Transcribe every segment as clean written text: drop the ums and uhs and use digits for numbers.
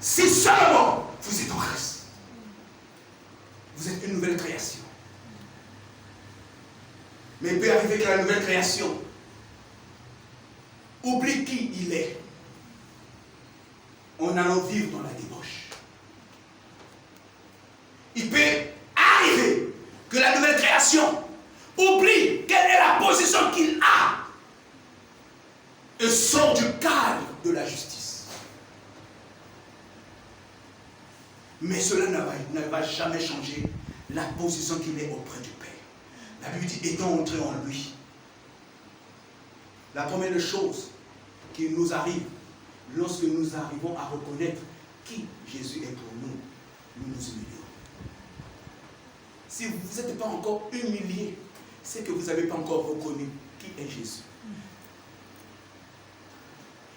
Si seulement vous êtes en Christ, vous êtes une nouvelle création. Mais il peut arriver que la nouvelle création oublie qui il est en allant vivre dans la débauche. Il peut arriver que la nouvelle création oublie quelle est la position qu'il a et sort du cadre de la justice. Mais cela ne va jamais changer la position qu'il est auprès du Père. La Bible dit, étant entré en lui. La première chose qui nous arrive, lorsque nous arrivons à reconnaître qui Jésus est pour nous, nous nous humilions. Si vous n'êtes pas encore humilié, c'est que vous n'avez pas encore reconnu qui est Jésus.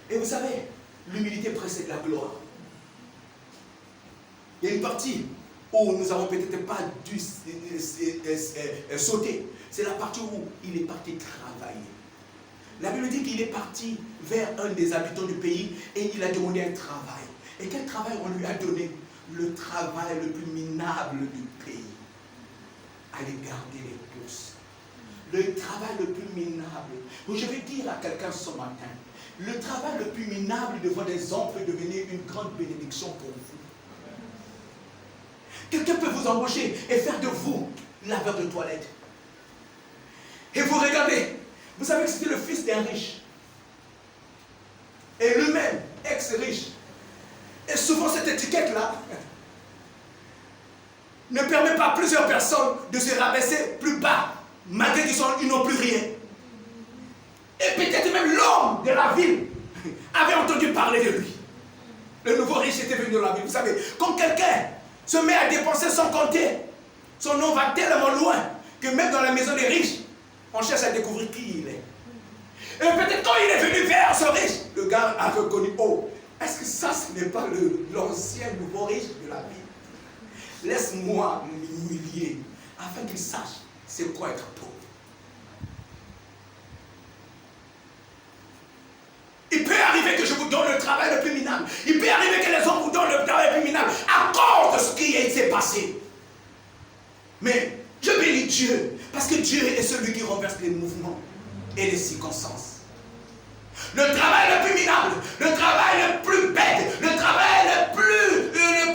Et vous savez, l'humilité précède la gloire. Il y a une partie où nous n'avons peut-être pas dû sauter. C'est la partie où il est parti travailler. La Bible dit qu'il est parti vers un des habitants du pays et il a demandé un travail. Et quel travail on lui a donné? Le travail le plus minable du pays. Aller garder les bourses. Le travail le plus minable. Je vais dire à quelqu'un ce matin, le travail le plus minable devant des hommes peut devenir une grande bénédiction pour vous. Quelqu'un peut vous embaucher et faire de vous laveur de toilette. Et vous regardez, vous savez que c'était le fils d'un riche. Et lui-même, ex-riche. Et souvent cette étiquette-là ne permet pas à plusieurs personnes de se rabaisser plus bas, malgré qu'ils n'ont plus rien. Et peut-être même l'homme de la ville avait entendu parler de lui. Le nouveau riche était venu dans la ville. Vous savez, quand quelqu'un se met à dépenser sans compter, son nom va tellement loin que même dans la maison des riches, on cherche à découvrir qui il est. Et peut-être quand il est venu vers ce riche, le gars a reconnu, oh, est-ce que ça, ce n'est pas l'ancien nouveau riche de la ville? Laisse-moi m'humilier afin qu'il sache c'est quoi être pauvre. Il peut arriver que je vous donne le travail le plus minable. Il peut arriver que les hommes vous donnent le travail le plus minable à cause de ce qui s'est passé. Mais je bénis Dieu parce que Dieu est celui qui renverse les mouvements et les circonstances. Le travail le plus minable, le travail le plus bête, le travail le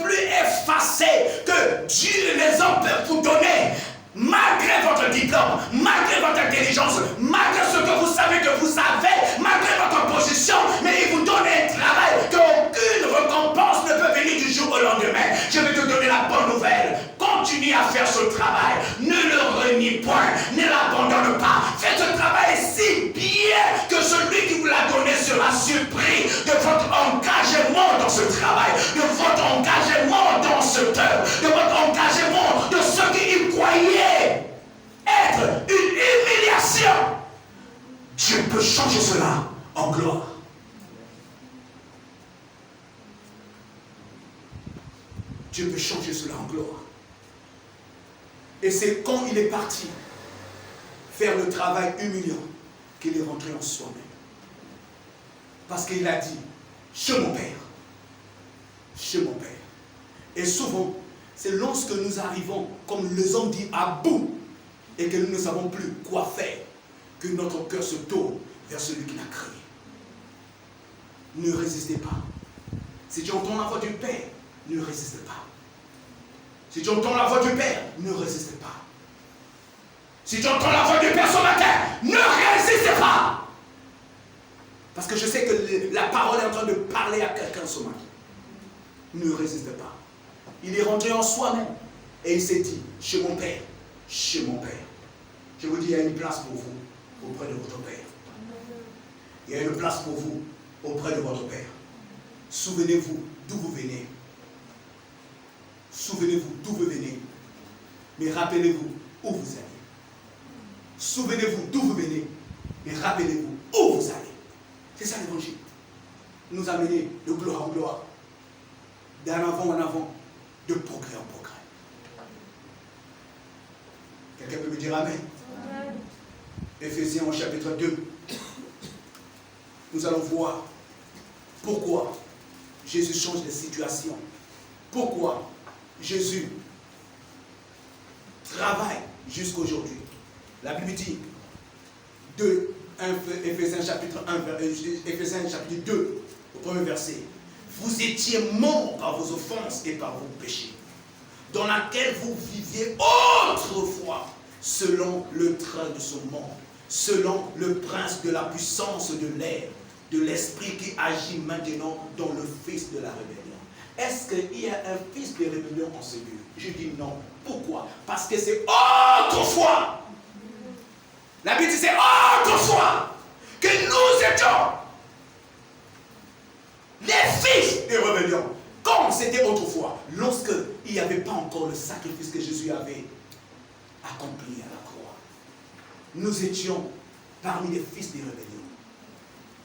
plus effacé que Dieu et les hommes peuvent vous donner, malgré votre diplôme, malgré votre intelligence, malgré ce que vous savez, malgré votre position, mais il vous donne un travail qu'aucune récompense ne peut venir du jour au lendemain. Je vais te donner la bonne nouvelle. Continue à faire ce travail. Ne le renie point. Ne l'abandonne pas. Faites ce travail si bien que celui qui vous l'a donné sera surpris de votre engagement dans ce travail, de votre engagement dans cette œuvre, de votre engagement de ce qu'il croyait être une humiliation. Dieu peut changer cela en gloire. Dieu peut changer cela en gloire. Et c'est quand il est parti faire le travail humiliant qu'il est rentré en soi-même. Parce qu'il a dit, chez mon Père. Chez mon Père. Et souvent, c'est lorsque nous arrivons, comme les hommes disent, à bout, et que nous ne savons plus quoi faire, que notre cœur se tourne vers celui qui l'a créé. Ne résistez pas. Si tu entends la voix du Père, ne résiste pas. Si tu entends la voix du Père, ne résiste pas. Si tu entends la voix du Père ce matin, ne résiste pas. Parce que je sais que la parole est en train de parler à quelqu'un ce matin. Ne résiste pas. Il est rentré en soi-même et il s'est dit, chez mon Père, chez mon Père. Je vous dis, il y a une place pour vous auprès de votre Père. Il y a une place pour vous auprès de votre Père. Souvenez-vous d'où vous venez. Souvenez-vous d'où vous venez. Mais rappelez-vous où vous allez. Souvenez-vous d'où vous venez. Mais rappelez-vous où vous allez. C'est ça l'évangile. Nous amener de gloire en gloire. D'en avant en avant. De progrès en progrès. Quelqu'un peut me dire Amen? Amen. Éphésiens au chapitre 2. Nous allons voir pourquoi Jésus change de situation. Pourquoi Jésus travaille jusqu'aujourd'hui. La Bible dit, Éphésiens chapitre 2, au premier verset. Vous étiez morts par vos offenses et par vos péchés, dans laquelle vous viviez autrefois, selon le train de ce monde, selon le prince de la puissance de l'air, de l'esprit qui agit maintenant dans le fils de la rébellion. Est-ce qu'il y a un fils de rébellion en ce lieu? Je dis non. Pourquoi? Parce que c'est autrefois. La Bible dit c'est autrefois que nous étions les fils de rébellion. Comme c'était autrefois, lorsque il n'y avait pas encore le sacrifice que Jésus avait accompli à la croix. Nous étions parmi les fils de rébellion.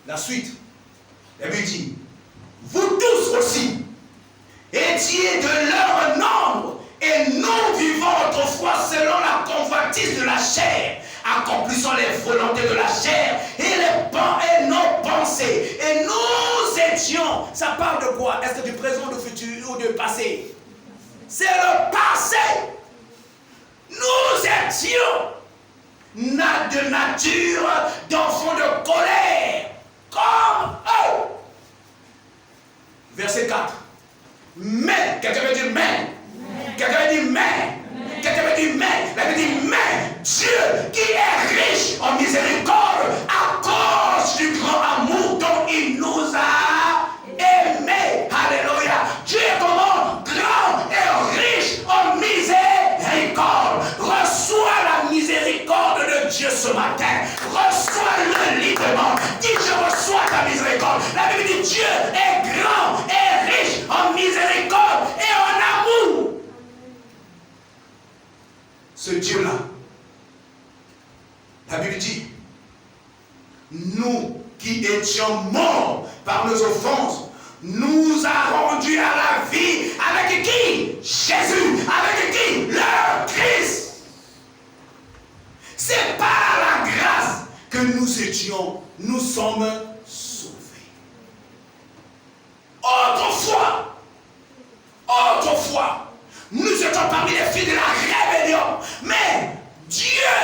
La suite, la Bible dit, vous tous aussi étiez de leur nombre, et nous vivons autrefois selon la convoitise de la chair, accomplissant les volontés de la chair et nos pensées. Et nous étions, ça parle de quoi? Est-ce que du présent, du futur ou du passé? C'est le passé. Nous étions de nature d'enfants de colère, comme eux. Verset 4. Mais, quelqu'un veut dire mais. Quelqu'un veut dire mais. Quelqu'un veut dire mais. La Bible dit mais. Dieu qui est riche en miséricorde à cause du grand amour dont il nous a aimés. Alléluia. Dieu est comment? Grand et riche en miséricorde. Reçois la miséricorde de Dieu ce matin. Reçois-le librement. Dis je reçois ta miséricorde. La Bible dit Dieu est grand et riche en miséricorde et en amour. Ce Dieu-là, la Bible dit, nous qui étions morts par nos offenses, nous a rendus à la vie avec qui? Jésus. Avec qui? Le Christ. C'est par la grâce que nous sommes sauvés. Autrefois, nous étions parmi les filles de la rébellion. Mais Dieu,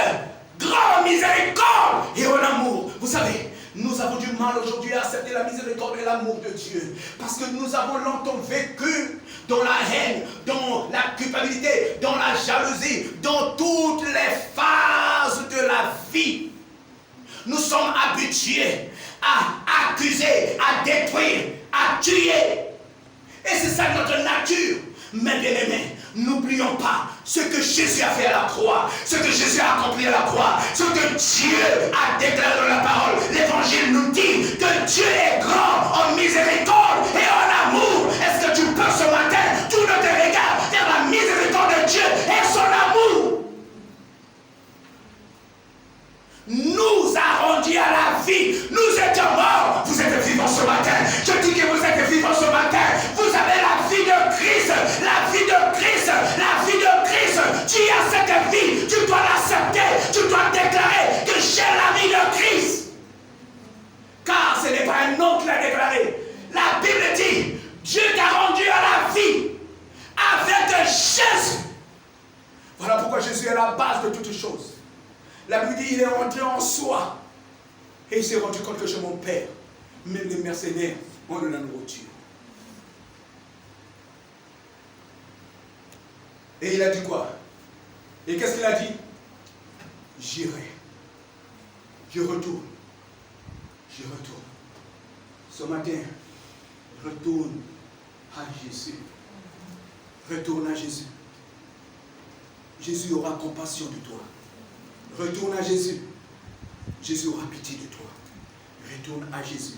grand miséricorde et en amour. Vous savez, nous avons du mal aujourd'hui à accepter la miséricorde et l'amour de Dieu. Parce que nous avons longtemps vécu dans la haine, dans la culpabilité, dans la jalousie, dans toutes les phases de la vie. Nous sommes habitués à accuser, à détruire, à tuer. Et c'est ça notre nature. Mais bien aimés, n'oublions pas ce que Jésus a fait à la croix, ce que Jésus a accompli à la croix, ce que Dieu a déclaré dans la parole. L'évangile nous dit que Dieu est grand en miséricorde et en amour. Est-ce que tu peux ce matin tourner tes regards vers la miséricorde de Dieu et son amour? Nous a rendus à la vie. Nous étions morts. Vous êtes vivants ce matin. Je dis que vous êtes vivants ce matin. Vous avez la vie de Christ. La vie de Christ. La vie de Christ. Tu as cette vie. Tu dois l'accepter. Tu dois déclarer que j'ai la vie de Christ. Car ce n'est pas un homme qui l'a déclaré. La Bible dit, Dieu t'a rendu à la vie avec Jésus. Voilà pourquoi Jésus est la base de toutes choses. La Bible dit, il est rentré en soi. Et il s'est rendu compte que chez mon Père, même les mercenaires ont de la nourriture. Et il a dit quoi? Et qu'est-ce qu'il a dit? J'irai. Je retourne. Je retourne. Ce matin, retourne à Jésus. Retourne à Jésus. Jésus aura compassion de toi. Retourne à Jésus. Jésus aura pitié de toi. Retourne à Jésus.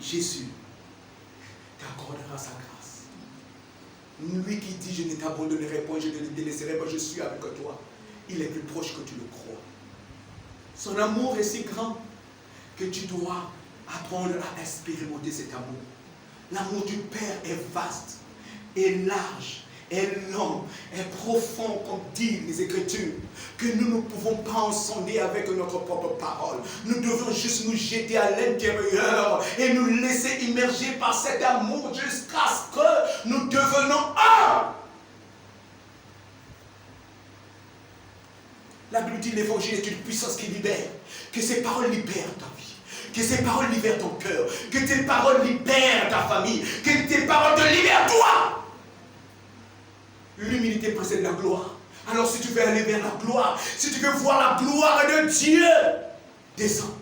Jésus t'accordera sa grâce. Lui qui dit je ne t'abandonnerai pas, je ne te délaisserai pas, je suis avec toi. Il est plus proche que tu le crois. Son amour est si grand que tu dois apprendre à expérimenter cet amour. L'amour du Père est vaste, et large, est long, est profond, comme disent les Écritures, que nous ne pouvons pas en sonder avec notre propre parole. Nous devons juste nous jeter à l'intérieur et nous laisser immerger par cet amour jusqu'à ce que nous devenons un. La Bible dit l'évangile est une puissance qui libère, que ces paroles libèrent ta vie. Que ces paroles libèrent ton cœur. Que tes paroles libèrent ta famille. Que tes paroles te libèrent toi. L'humilité précède la gloire. Alors si tu veux aller vers la gloire, si tu veux voir la gloire de Dieu, descends.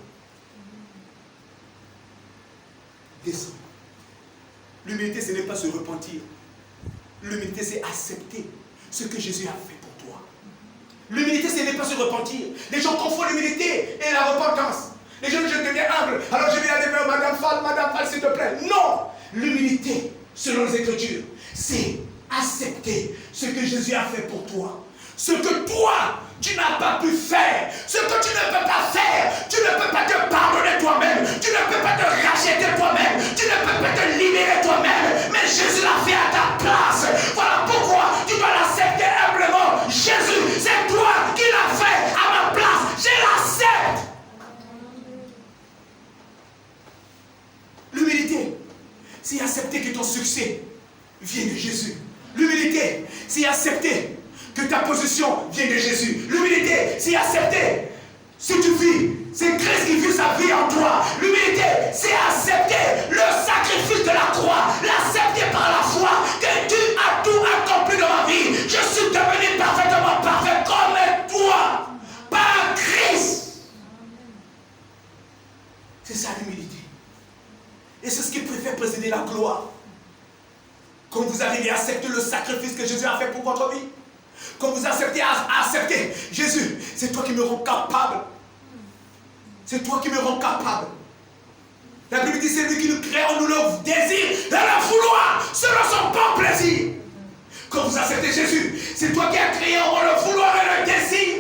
Descends. L'humilité, ce n'est pas se repentir. L'humilité, c'est accepter ce que Jésus a fait pour toi. L'humilité, ce n'est pas se repentir. Les gens confondent l'humilité et la repentance. Les gens disent, je deviens humble, alors je vais aller vers Madame Fall, s'il te plaît. Non! L'humilité, selon les Écritures, c'est accepter ce que Jésus a fait pour toi. Ce que toi, tu n'as pas pu faire. Ce que tu ne peux pas faire. Tu ne peux pas te pardonner toi-même. Tu ne peux pas te racheter toi-même. Tu ne peux pas te libérer toi-même. Mais Jésus l'a fait à ta place. Voilà pourquoi tu dois l'accepter humblement. Jésus, c'est toi qui l'as fait à ma place. Je l'accepte. L'humilité, c'est accepter que ton succès vient de Jésus. L'humilité, c'est accepter que ta position vient de Jésus. L'humilité, c'est accepter si tu vis, c'est Christ qui vit sa vie en toi. L'humilité, c'est accepter le sacrifice de la croix, l'accepter par la foi que tu as tout accompli dans ma vie. Je suis devenu parfaitement parfait comme toi, par Christ. C'est ça l'humilité. Et c'est ce qui préfère précéder la gloire. Quand vous arrivez à accepter le sacrifice que Jésus a fait pour votre vie, quand vous acceptez à accepter, Jésus, c'est toi qui me rends capable. C'est toi qui me rends capable. La Bible dit, c'est lui qui nous crée en nous le désir de la vouloir, selon son bon plaisir. Quand vous acceptez Jésus, c'est toi qui as créé en moi le vouloir et le désir.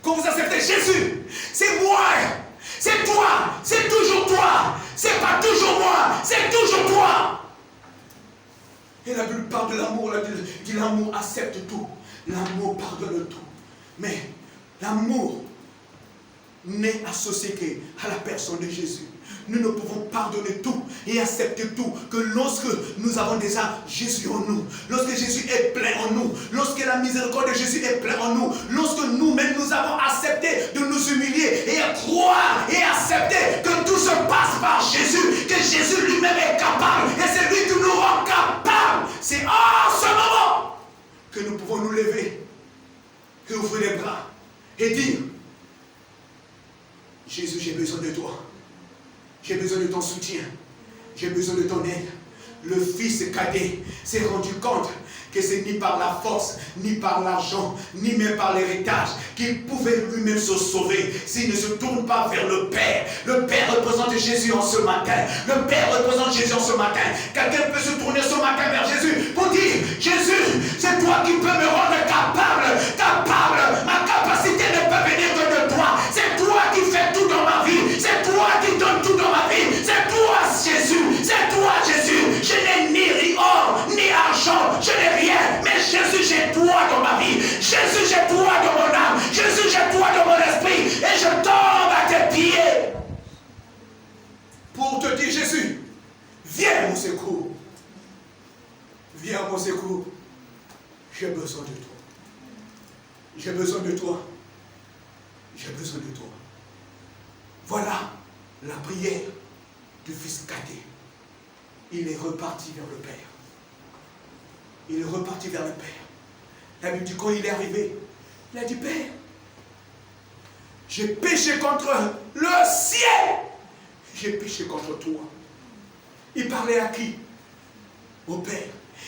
Quand vous acceptez Jésus, c'est moi. C'est toi, c'est toujours toi, c'est pas toujours moi, c'est toujours toi. Et la Bible parle de l'amour, la Bible dit l'amour accepte tout, l'amour pardonne tout. Mais l'amour n'est associé qu'à la personne de Jésus. Nous ne pouvons pardonner tout et accepter tout que lorsque nous avons déjà Jésus en nous, lorsque Jésus est plein en nous, lorsque la miséricorde de Jésus est pleine en nous, lorsque nous-mêmes nous avons accepté de nous humilier et croire et accepter que tout se passe par Jésus, que Jésus lui-même est capable et c'est lui qui nous rend capable. C'est en ce moment que nous pouvons nous lever et ouvrir les bras et dire, Jésus, j'ai besoin de toi. J'ai besoin de ton soutien. J'ai besoin de ton aide. Le fils cadet s'est rendu compte que c'est ni par la force, ni par l'argent, ni même par l'héritage qu'il pouvait lui-même se sauver s'il ne se tourne pas vers le Père. Le Père représente Jésus en ce matin. Le Père représente Jésus en ce matin. Quelqu'un peut se tourner ce matin vers Jésus pour dire, Jésus, c'est toi qui peux me rendre capable. Ma capacité ne peut venir que de toi. C'est toi qui fais tout dans ma vie. C'est toi qui donne tout dans ma vie. C'est toi, Jésus. C'est toi, Jésus. Je n'ai ni or, ni argent. Je n'ai rien. Mais Jésus, j'ai toi dans ma vie. Jésus, j'ai toi dans mon âme. Jésus, j'ai toi dans mon esprit. Et je tombe à tes pieds pour te dire, Jésus, viens à mon secours. Viens à mon secours. J'ai besoin de toi. J'ai besoin de toi. J'ai besoin de toi. Voilà la prière du fils cadet. Il est reparti vers le Père. Il est reparti vers le Père. La Bible dit, quand il est arrivé, il a dit, Père, j'ai péché contre le ciel. J'ai péché contre toi. Il parlait à qui? Au Père.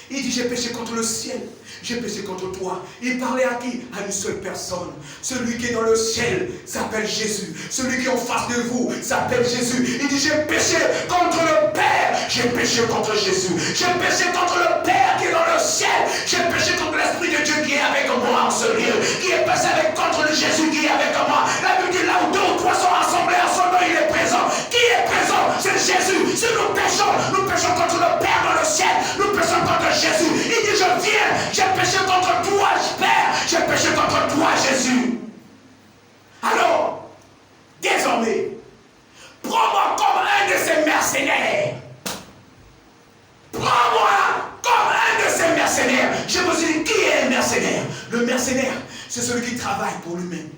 Il dit, j'ai péché contre le ciel. J'ai péché contre toi. Il parlait à qui? À une seule personne. Celui qui est dans le ciel s'appelle Jésus. Celui qui est en face de vous s'appelle Jésus. Il dit, j'ai péché contre le Père. J'ai péché contre Jésus. J'ai péché contre le Père qui est dans le ciel. J'ai péché contre l'Esprit de Dieu qui est avec moi en ce lieu. Qui est passé contre le Jésus qui est avec moi. La Bible dit, là où deux ou trois sont rassemblés à son nom, il est présent. Qui est présent? C'est Jésus. Si nous péchons contre le Père dans le ciel. Nous péchons contre Jésus. mercenaire. Prends-moi comme un de ces mercenaires. Je vous dis, qui est un mercenaire? Le mercenaire, c'est celui qui travaille pour lui-même.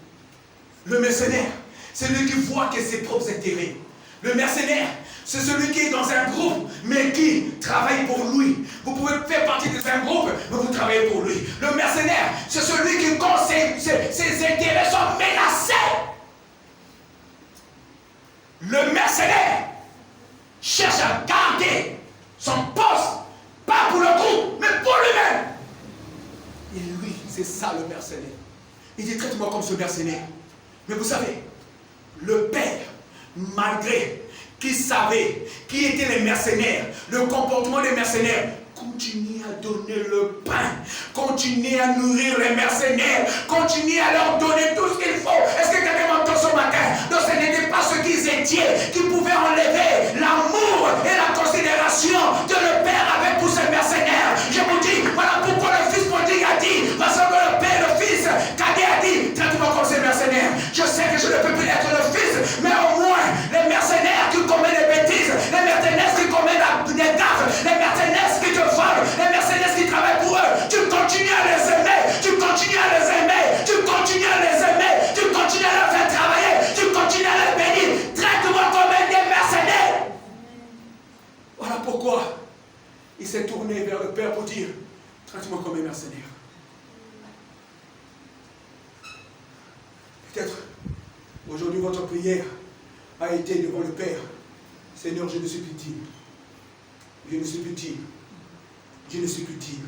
Le mercenaire, c'est celui qui voit que ses propres intérêts. Le mercenaire, c'est celui qui est dans un groupe, mais qui travaille pour lui. Vous pouvez faire partie de un groupe, mais vous travaillez pour lui. Le mercenaire, c'est celui qui, quand ses intérêts sont menacés, le mercenaire cherche à garder son poste, pas pour le groupe, mais pour lui-même. Et lui, c'est ça le mercenaire. Il dit, traite-moi comme ce mercenaire. Mais vous savez, le père, malgré qu'il savait qui étaient les mercenaires, le comportement des mercenaires, continuez à donner le pain, continuez à nourrir les mercenaires, continuez à leur donner tout ce qu'il faut. Est-ce que quelqu'un m'entend ce matin? Donc ce n'était pas ce qu'ils étaient qui pouvaient enlever l'amour et la considération que le père avait pour ses mercenaires. Je vous dis, voilà pourquoi le fils prodigue a dit, parce que le père, le fils cadet a dit, traite-moi comme ces mercenaires. Je sais que je ne peux plus être le fils, mais au moins les mercenaires qui commettent des bêtises, les mercenaires qui commettent des gaffes, les mercenaires qui te volent, les mercenaires qui travaillent pour eux, tu continues à les aimer, tu continues à les aimer, tu continues à les aimer, tu continues à les faire travailler, tu continues à les bénir. Traite-moi comme des mercenaires. Voilà pourquoi il s'est tourné vers le Père pour dire, traite-moi comme un mercenaire. Peut-être aujourd'hui votre prière a été devant le Père. Seigneur, je ne suis plus digne. Je ne suis plus digne. Je ne suis plus digne.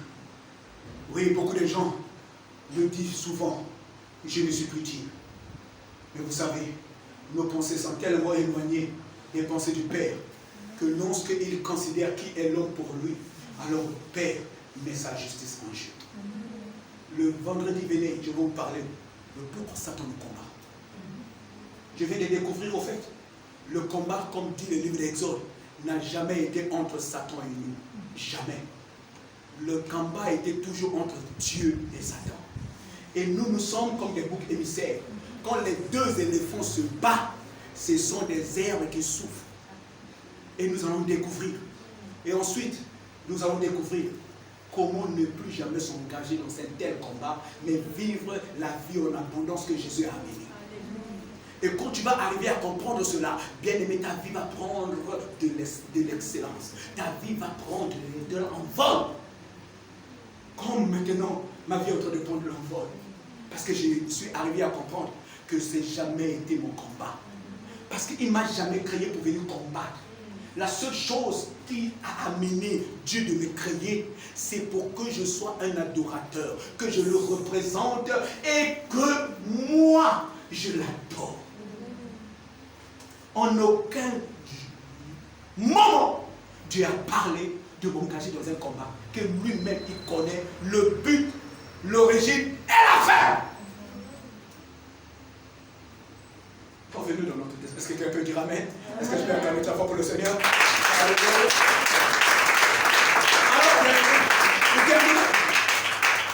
Oui, beaucoup de gens le disent souvent. Je ne suis plus digne. Mais vous savez, nos pensées sont tellement éloignées des pensées du Père que lorsqu'il considère qui est l'homme pour lui, alors le Père met sa justice en jeu. Le vendredi venez, je vais vous parler de pourquoi Satan nous combat. Je viens de découvrir au fait, le combat, comme dit le livre d'Exode, n'a jamais été entre Satan et nous. Jamais. Le combat était toujours entre Dieu et Satan. Et nous sommes comme des boucs émissaires. Quand les deux éléphants se battent, ce sont des herbes qui souffrent. Et nous allons découvrir. Et ensuite, nous allons découvrir comment ne plus jamais s'engager dans un tel combat, mais vivre la vie en abondance que Jésus a amenée. Et quand tu vas arriver à comprendre cela, bien aimé, ta vie va prendre de l'excellence. Ta vie va prendre de l'envol. Comme maintenant, ma vie est en train de prendre de l'envol. Parce que je suis arrivé à comprendre que ce n'a jamais été mon combat. Parce qu'il ne m'a jamais créé pour venir combattre. La seule chose qui a amené Dieu de me créer, c'est pour que je sois un adorateur, que je le représente et que moi, je l'adore. En aucun moment, Dieu a parlé de m'engager dans un combat que lui-même, il connaît le but, l'origine et la fin. Revenons dans notre test. Est-ce que quelqu'un peut dire Amen? Est-ce que je peux acclamer ta foi pour le Seigneur?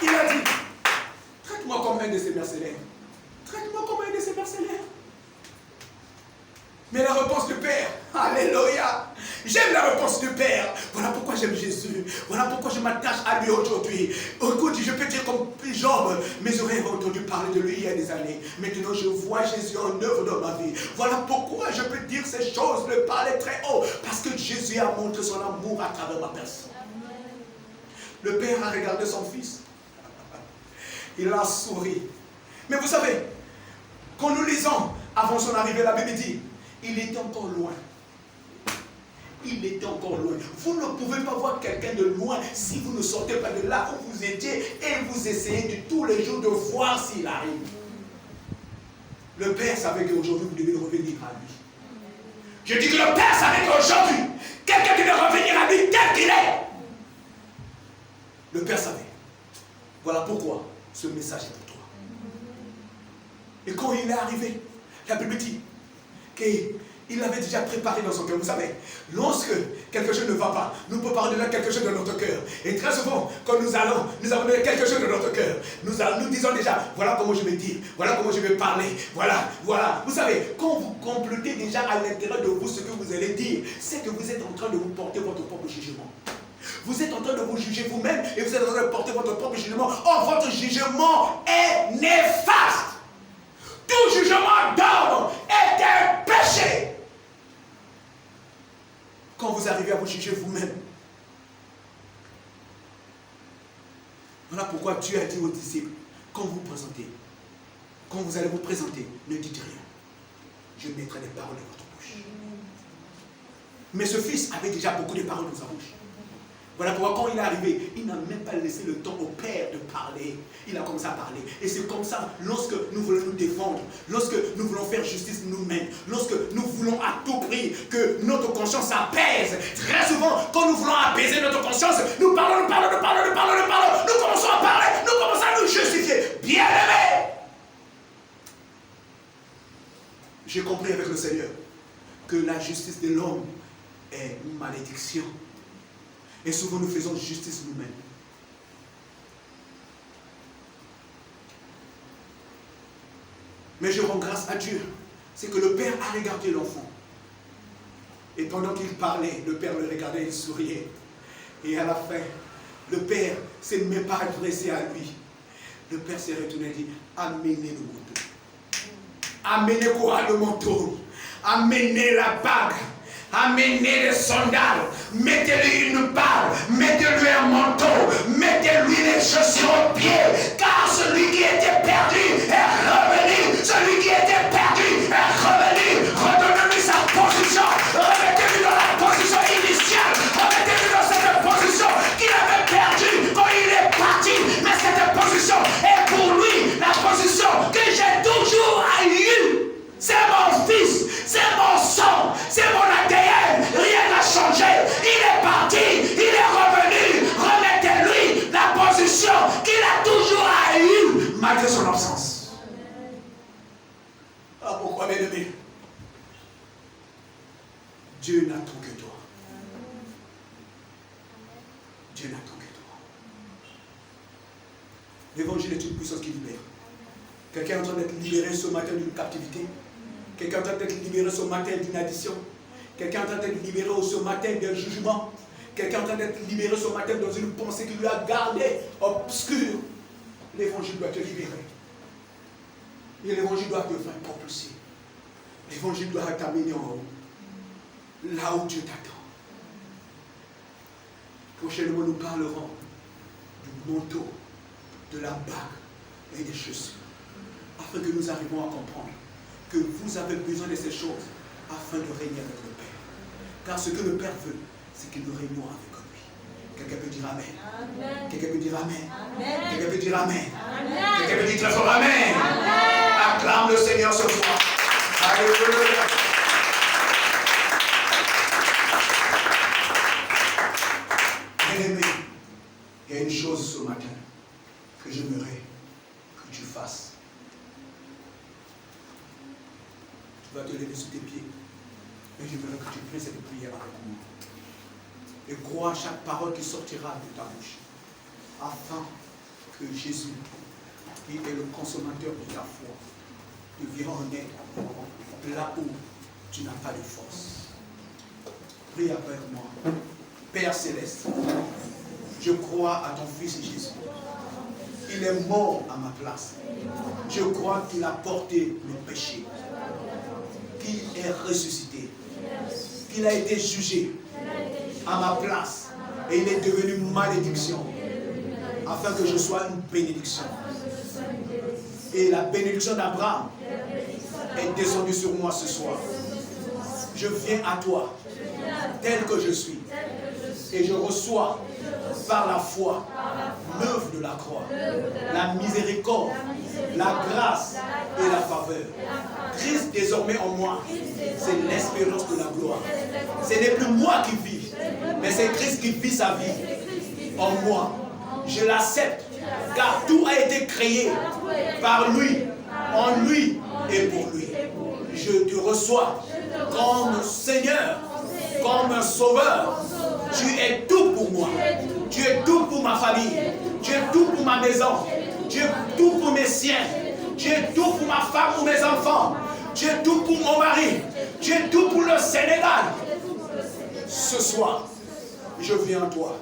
Il a dit, traite-moi comme un de ces mercenaires. Traite-moi comme un de ces mercenaires. Mais la réponse du Père, alléluia, j'aime la réponse du Père. Voilà pourquoi j'aime Jésus. Voilà pourquoi je m'attache à lui aujourd'hui. Écoute, je peux dire comme Job, mes oreilles ont entendu parler de lui il y a des années. Maintenant, je vois Jésus en œuvre dans ma vie. Voilà pourquoi je peux dire ces choses, le parler très haut. Parce que Jésus a montré son amour à travers ma personne. Le Père a regardé son fils. Il a souri. Mais vous savez, quand nous lisons, avant son arrivée, la Bible dit, il était encore loin. Il était encore loin. Vous ne pouvez pas voir quelqu'un de loin si vous ne sortez pas de là où vous étiez et vous essayez de tous les jours de voir s'il arrive. Le Père savait qu'aujourd'hui vous devez revenir à lui. Je dis que le Père savait qu'aujourd'hui, quelqu'un devait revenir à lui tel qu'il est. Le Père savait. Voilà pourquoi ce message est pour toi. Et quand il est arrivé, la Bible dit Il l'avait déjà préparé dans son cœur. Vous savez, lorsque quelque chose ne va pas, nous préparons déjà quelque chose dans notre cœur. Et très souvent, quand nous avons déjà quelque chose dans notre cœur, nous disons déjà, voilà comment je vais dire, voilà comment je vais parler, voilà. Vous savez, quand vous complétez déjà à l'intérieur de vous ce que vous allez dire, c'est que vous êtes en train de vous porter votre propre jugement. Vous êtes en train de vous juger vous-même et vous êtes en train de porter votre propre jugement. Or, votre jugement est néfaste. Tout jugement d'ordre est un péché. Quand vous arrivez à vous juger vous-même. Voilà pourquoi Dieu a dit aux disciples, quand vous allez vous présenter, ne dites rien. Je mettrai des paroles dans votre bouche. Mais ce fils avait déjà beaucoup de paroles dans sa bouche. Voilà pourquoi quand il est arrivé, il n'a même pas laissé le temps au Père de parler. Il a commencé à parler. Et c'est comme ça, lorsque nous voulons nous défendre, lorsque nous voulons faire justice nous-mêmes, lorsque nous voulons à tout prix que notre conscience apaise. Très souvent, quand nous voulons apaiser notre conscience, nous parlons. Nous commençons à parler, nous commençons à nous justifier. Bien-aimés, j'ai compris avec le Seigneur que la justice de l'homme est une malédiction. Et souvent nous faisons justice nous-mêmes. Mais je rends grâce à Dieu. C'est que le Père a regardé l'enfant. Et pendant qu'il parlait, le Père le regardait, il souriait. Et à la fin, le Père ne s'est même pas adressé à lui. Le Père s'est retourné et dit, amenez le manteau. Amenez quoi le manteau? Amenez la bague. Amenez les sandales, mettez-lui une bague, mettez-lui un manteau, mettez-lui les chaussures aux pieds, car celui qui était perdu est revenu, celui qui était perdu est revenu. Redonnez-lui sa position, remettez-lui dans la position initiale, remettez-lui dans cette position qu'il avait perdue quand il est parti, mais cette position est pour lui la position que j'ai toujours eue. C'est mon fils, c'est mon sang, c'est mon ADN, rien n'a changé. Il est parti, il est revenu. Remettez-lui la position qu'il a toujours eue malgré son absence. Ah, pourquoi, mes amis? Dieu n'attend que toi. Dieu n'attend que toi. L'évangile est une puissance qui libère. Quelqu'un est en train d'être libéré ce matin d'une captivité. Quelqu'un est en train d'être libéré ce matin d'une addiction. Quelqu'un est en train d'être libéré ce matin d'un jugement. Quelqu'un est en train d'être libéré ce matin dans une pensée qui lui a gardé obscure. L'évangile doit te libérer. Et l'évangile doit te faire propulser. L'évangile doit t'amener en haut. Là où Dieu t'attend. Prochainement, nous parlerons du manteau, de la bague et des chaussures. Afin que nous arrivions à comprendre que vous avez besoin de ces choses afin de régner avec le Père. Car ce que le Père veut, c'est que nous régnons avec lui. Quelqu'un peut dire Amen. Amen. Quelqu'un peut dire Amen. Amen. Quelqu'un peut dire Amen. Amen. Quelqu'un peut dire très fort Amen. Amen. Acclame le Seigneur ce soir. Alléluia. Bien-aimé, il y a une chose ce matin que j'aimerais que tu fasses. Tu vas te lever sur tes pieds. Et j'aimerais que tu pries cette prière avec moi. Et crois à chaque parole qui sortira de ta bouche. Afin que Jésus, qui est le consommateur de ta foi, te vienne en aide là où tu n'as pas de force. Prie avec moi. Père Céleste, je crois à ton Fils Jésus. Il est mort à ma place. Je crois qu'il a porté mes péchés. Qu'il est ressuscité. Qu'il a été jugé à ma place. Et il est devenu malédiction. Afin que je sois une bénédiction. Et la bénédiction d'Abraham est descendue sur moi ce soir. Je viens à toi, tel que je suis. Et je reçois par la foi l'œuvre de la croix, la miséricorde, la grâce et la faveur. Christ désormais en moi, c'est l'espérance de la gloire. Ce n'est plus moi qui vis, mais c'est Christ qui vit sa vie en moi. Je l'accepte, car tout a été créé par lui, en lui et pour lui. Je te reçois comme Seigneur, comme Sauveur. Tu es tout pour moi. Tu es tout pour ma famille. Tu es tout pour ma maison. Tu es tout pour mes siens. Tu es tout pour ma femme, pour mes enfants. Tu es tout pour mon mari. Tu es tout pour le Sénégal. Ce soir, je viens à toi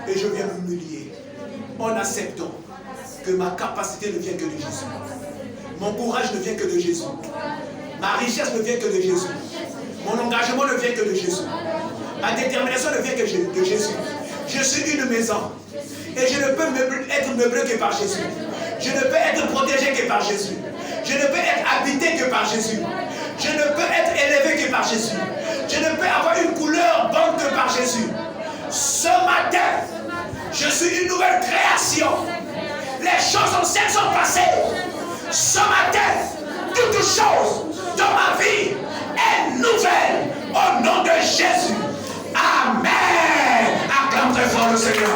et je viens m'humilier en acceptant que ma capacité ne vient que de Jésus. Mon courage ne vient que de Jésus. Ma richesse ne vient que de Jésus. Mon engagement ne vient que de Jésus. Ma détermination ne vient que de Jésus. Je suis une maison et je ne peux être meublé que par Jésus. Je ne peux être protégé que par Jésus. Je ne peux être habité que par Jésus. Je ne peux être élevé que par Jésus. Je ne peux avoir une couleur bonne que par Jésus. Ce matin, je suis une nouvelle création. Les choses anciennes sont passées. Ce matin, toute chose dans ma vie est nouvelle au nom de Jésus. Amen. Acclame très fort le Seigneur.